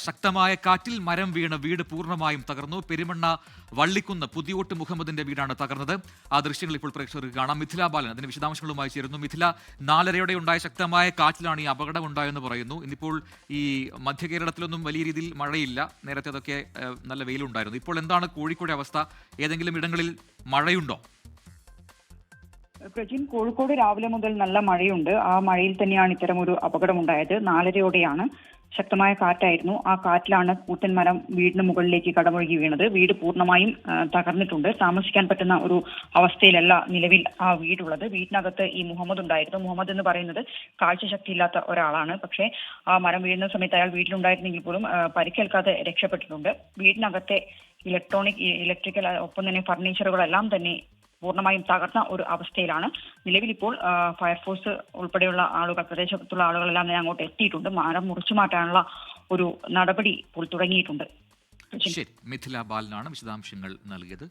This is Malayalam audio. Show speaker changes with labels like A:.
A: ശക്തമായ കാറ്റിൽ മരം വീണ് വീട് പൂർണ്ണമായും തകർന്നു. പെരുമണ്ണ വള്ളിക്കുന്ന് പുതിയോട്ട് മുഹമ്മദിന്റെ വീടാണ് തകർന്നത്. ആ ദൃശ്യങ്ങൾ ഇപ്പോൾ പ്രേക്ഷകർക്ക് കാണാം. മിഥില ബാലൻ അതിന്റെ വിശദാംശങ്ങളുമായി ചേരുന്നു. മിഥില, 4:30 ഉണ്ടായ ശക്തമായ കാറ്റിലാണ് ഈ അപകടം ഉണ്ടായെന്ന് പറയുന്നു. ഇന്നിപ്പോൾ ഈ മധ്യ കേരളത്തിലൊന്നും വലിയ രീതിയിൽ മഴയില്ല. നേരത്തെ അതൊക്കെ നല്ല വെയിലുണ്ടായിരുന്നു. ഇപ്പോൾ എന്താണ് കോഴിക്കോട് അവസ്ഥ? ഏതെങ്കിലും ഇടങ്ങളിൽ മഴയുണ്ടോ?
B: പ്രജിൻ, കോഴിക്കോട് രാവിലെ മുതൽ നല്ല മഴയുണ്ട്. ആ മഴയിൽ തന്നെയാണ് ഇത്തരമൊരു അപകടമുണ്ടായത്. 4:30 ശക്തമായ കാറ്റായിരുന്നു. ആ കാറ്റിലാണ് കൂറ്റൻ മരം വീടിന് മുകളിലേക്ക് കടമൊഴുകി വീണത്. വീട് പൂർണ്ണമായും തകർന്നിട്ടുണ്ട്. താമസിക്കാൻ പറ്റുന്ന ഒരു അവസ്ഥയിലല്ല നിലവിൽ ആ വീടുള്ളത്. വീടിനകത്ത് ഈ മുഹമ്മദ് ഉണ്ടായിരുന്നു. മുഹമ്മദ് എന്ന് പറയുന്നത് കാഴ്ചശക്തി ഇല്ലാത്ത ഒരാളാണ്. പക്ഷേ ആ മരം വീഴുന്ന സമയത്ത് അയാൾ വീട്ടിലുണ്ടായിരുന്നെങ്കിൽ പോലും പരിക്കേൽക്കാതെ രക്ഷപ്പെട്ടിട്ടുണ്ട്. വീടിനകത്തെ ഇലക്ട്രിക്കൽ ഒപ്പം തന്നെ ഫർണിച്ചറുകളെല്ലാം തന്നെ പൂർണ്ണമായും തകർന്ന ഒരു അവസ്ഥയിലാണ്. നിലവിൽ ഇപ്പോൾ ഫയർഫോഴ്സ് ഉൾപ്പെടെയുള്ള ആളുകൾ, പ്രദേശത്തുള്ള ആളുകളെല്ലാം തന്നെ അങ്ങോട്ട് എത്തിയിട്ടുണ്ട്. മരം മുറിച്ചു മാറ്റാനുള്ള ഒരു നടപടി ഇപ്പോൾ തുടങ്ങിയിട്ടുണ്ട്.
A: ശരി, മിഥില ബാലനാണ് വിശദാംശങ്ങൾ നൽകിയത്.